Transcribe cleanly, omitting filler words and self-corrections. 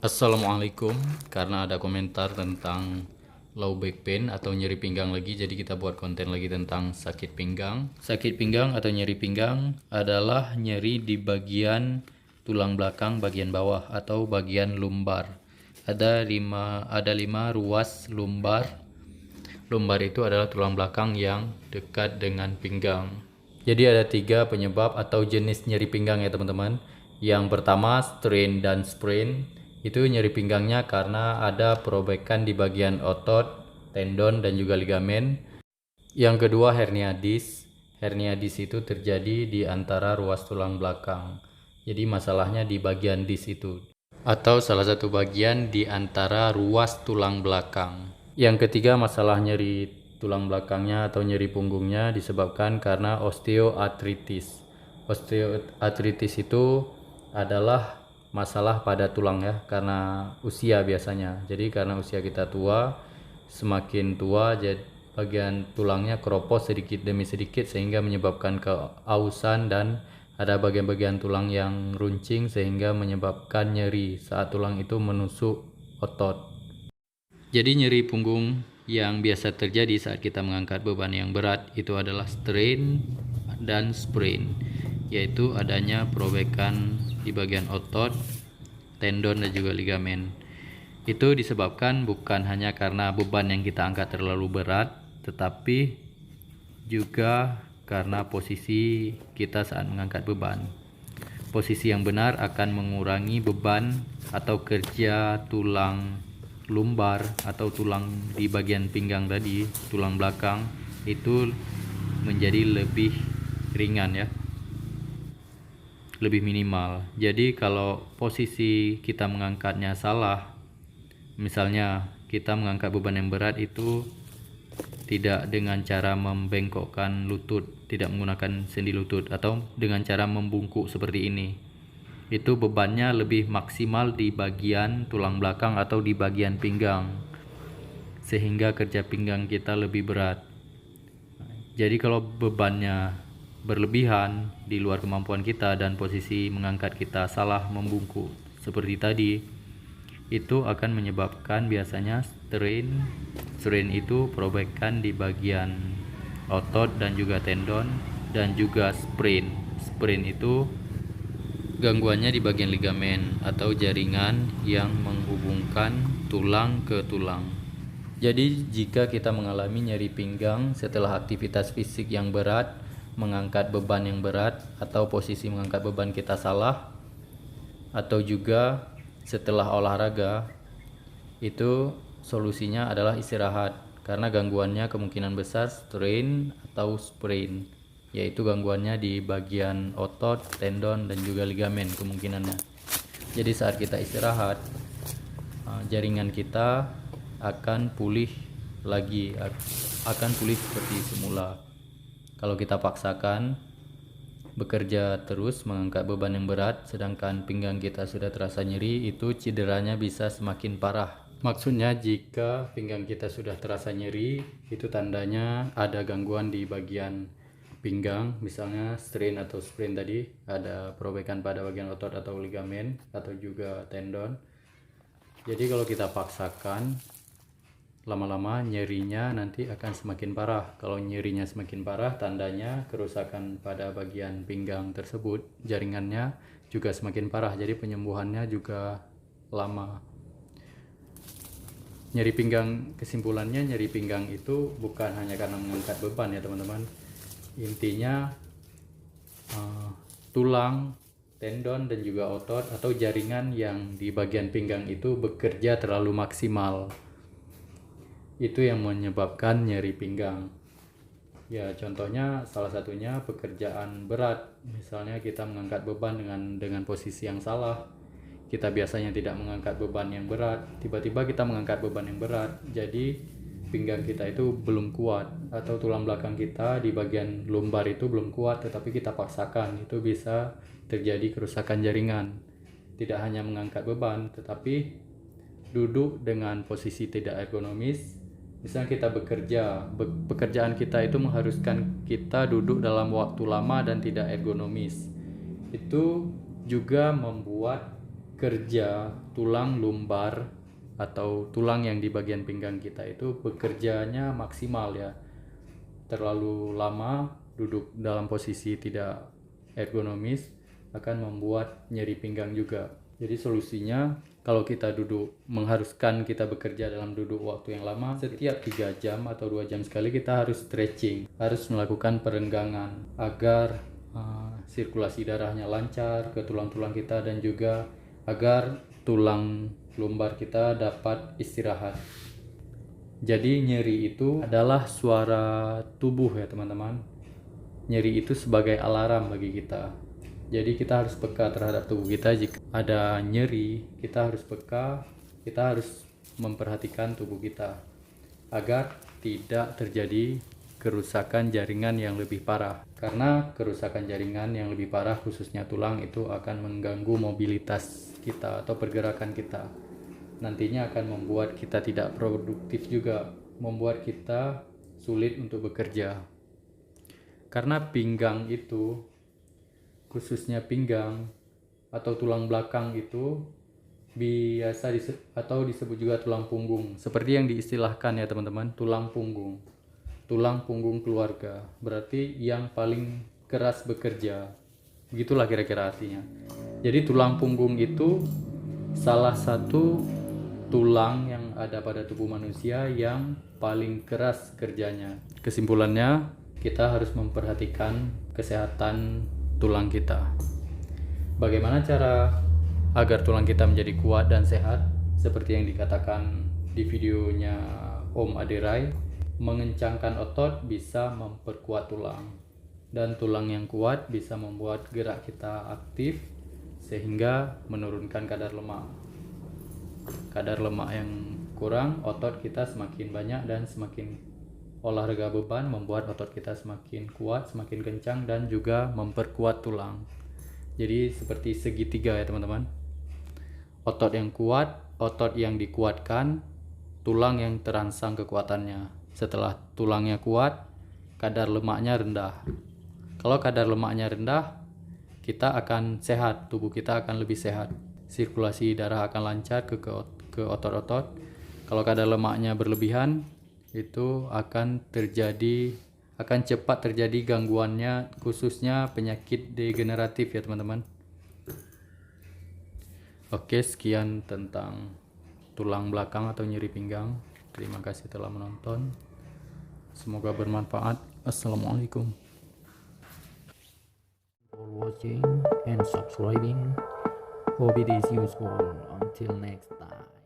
Assalamualaikum. Karena ada komentar tentang low back pain atau nyeri pinggang lagi, jadi kita buat konten lagi tentang sakit pinggang. Sakit pinggang atau nyeri pinggang adalah nyeri di bagian tulang belakang bagian bawah atau bagian lumbar. Ada lima ruas lumbar. Lumbar itu adalah tulang belakang yang dekat dengan pinggang. Jadi ada 3 penyebab atau jenis nyeri pinggang ya teman-teman. Yang pertama strain dan sprain. Itu nyeri pinggangnya karena ada perobekan di bagian otot, tendon dan juga ligamen. Yang kedua hernia disc. Hernia disc itu terjadi di antara ruas tulang belakang. Jadi masalahnya di bagian disc itu atau salah satu bagian di antara ruas tulang belakang. Yang ketiga masalah nyeri tulang belakangnya atau nyeri punggungnya disebabkan karena osteoartritis. Osteoartritis itu adalah masalah pada tulang ya, karena usia biasanya. Jadi karena usia kita tua, semakin tua jadi bagian tulangnya keropos sedikit demi sedikit sehingga menyebabkan keausan dan ada bagian-bagian tulang yang runcing sehingga menyebabkan nyeri saat tulang itu menusuk otot. Jadi nyeri punggung yang biasa terjadi saat kita mengangkat beban yang berat itu adalah strain dan sprain, yaitu adanya perobekan di bagian otot, tendon dan juga ligamen. Itu disebabkan bukan hanya karena beban yang kita angkat terlalu berat, tetapi juga karena posisi kita saat mengangkat beban. Posisi yang benar akan mengurangi beban atau kerja tulang lumbar atau tulang di bagian pinggang tadi, tulang belakang itu menjadi lebih ringan ya, lebih minimal. Jadi kalau posisi kita mengangkatnya salah, misalnya kita mengangkat beban yang berat itu tidak dengan cara membengkokkan lutut, tidak menggunakan sendi lutut, atau dengan cara membungkuk seperti ini, itu bebannya lebih maksimal di bagian tulang belakang atau di bagian pinggang, sehingga kerja pinggang kita lebih berat. Jadi kalau bebannya berlebihan di luar kemampuan kita dan posisi mengangkat kita salah membungkuk seperti tadi, itu akan menyebabkan biasanya strain. Strain itu perobekan di bagian otot dan juga tendon, dan juga sprain. Sprain itu gangguannya di bagian ligamen atau jaringan yang menghubungkan tulang ke tulang. Jadi jika kita mengalami nyeri pinggang setelah aktivitas fisik yang berat, mengangkat beban yang berat, atau posisi mengangkat beban kita salah, atau juga setelah olahraga, itu solusinya adalah istirahat, karena gangguannya kemungkinan besar strain atau sprain, yaitu gangguannya di bagian otot, tendon dan juga ligamen kemungkinannya. Jadi saat kita istirahat, jaringan kita akan pulih lagi, akan pulih seperti semula. Kalau kita paksakan bekerja terus mengangkat beban yang berat sedangkan pinggang kita sudah terasa nyeri, itu cederanya bisa semakin parah. Maksudnya jika pinggang kita sudah terasa nyeri, itu tandanya ada gangguan di bagian pinggang, misalnya strain atau sprain tadi, ada perobekan pada bagian otot atau ligamen atau juga tendon. Jadi kalau kita paksakan, lama-lama nyerinya nanti akan semakin parah. Kalau nyerinya semakin parah, tandanya kerusakan pada bagian pinggang tersebut, jaringannya juga semakin parah, jadi penyembuhannya juga lama. Nyeri pinggang, kesimpulannya nyeri pinggang itu bukan hanya karena mengangkat beban ya teman-teman. Intinya tulang, tendon dan juga otot atau jaringan yang di bagian pinggang itu bekerja terlalu maksimal. Itu yang menyebabkan nyeri pinggang. Ya contohnya salah satunya pekerjaan berat, misalnya kita mengangkat beban dengan posisi yang salah. Kita biasanya tidak mengangkat beban yang berat, tiba-tiba kita mengangkat beban yang berat, jadi pinggang kita itu belum kuat, atau tulang belakang kita di bagian lumbar itu belum kuat, tetapi kita paksakan, itu bisa terjadi kerusakan jaringan. Tidak hanya mengangkat beban, tetapi duduk dengan posisi tidak ergonomis. Misalnya kita bekerja, pekerjaan kita itu mengharuskan kita duduk dalam waktu lama dan tidak ergonomis. Itu juga membuat bekerja, tulang lumbar atau tulang yang di bagian pinggang kita itu bekerjanya maksimal ya. Terlalu lama duduk dalam posisi tidak ergonomis akan membuat nyeri pinggang juga. Jadi solusinya, kalau kita duduk, mengharuskan kita bekerja dalam duduk waktu yang lama, setiap 3 jam atau 2 jam sekali kita harus stretching, harus melakukan perenggangan agar sirkulasi darahnya lancar ke tulang-tulang kita dan juga agar tulang lumbar kita dapat istirahat. Jadi nyeri itu adalah suara tubuh ya teman-teman. Nyeri itu sebagai alarm bagi kita. Jadi kita harus peka terhadap tubuh kita. Jika ada nyeri, kita harus peka, kita harus memperhatikan tubuh kita agar tidak terjadi kerusakan jaringan yang lebih parah. Karena kerusakan jaringan yang lebih parah, khususnya tulang, itu akan mengganggu mobilitas kita atau pergerakan kita. Nantinya akan membuat kita tidak produktif juga, membuat kita sulit untuk bekerja. Karena pinggang itu, khususnya pinggang atau tulang belakang itu biasa disebut juga tulang punggung. Seperti yang diistilahkan ya teman-teman, tulang punggung. Tulang punggung keluarga, berarti yang paling keras bekerja. Begitulah kira-kira artinya. Jadi tulang punggung itu salah satu tulang yang ada pada tubuh manusia yang paling keras kerjanya. Kesimpulannya, kita harus memperhatikan kesehatan tulang kita. Bagaimana cara agar tulang kita menjadi kuat dan sehat? Seperti yang dikatakan di videonya Om Aderai, mengencangkan otot bisa memperkuat tulang, dan tulang yang kuat bisa membuat gerak kita aktif sehingga menurunkan kadar lemak. Kadar lemak yang kurang, otot kita semakin banyak, dan semakin olahraga beban membuat otot kita semakin kuat, semakin kencang, dan juga memperkuat tulang. Jadi seperti segitiga ya teman-teman. Otot yang kuat, otot yang dikuatkan, tulang yang terangsang kekuatannya. Setelah tulangnya kuat, kadar lemaknya rendah. Kalau kadar lemaknya rendah, kita akan sehat, tubuh kita akan lebih sehat. Sirkulasi darah akan lancar ke otot-otot. Kalau kadar lemaknya berlebihan, itu akan cepat terjadi gangguannya, khususnya penyakit degeneratif ya teman-teman. Oke, sekian tentang tulang belakang atau nyeri pinggang. Terima kasih telah menonton. Semoga bermanfaat. Assalamualaikum. For watching and subscribing. Hope it is useful. Until next time.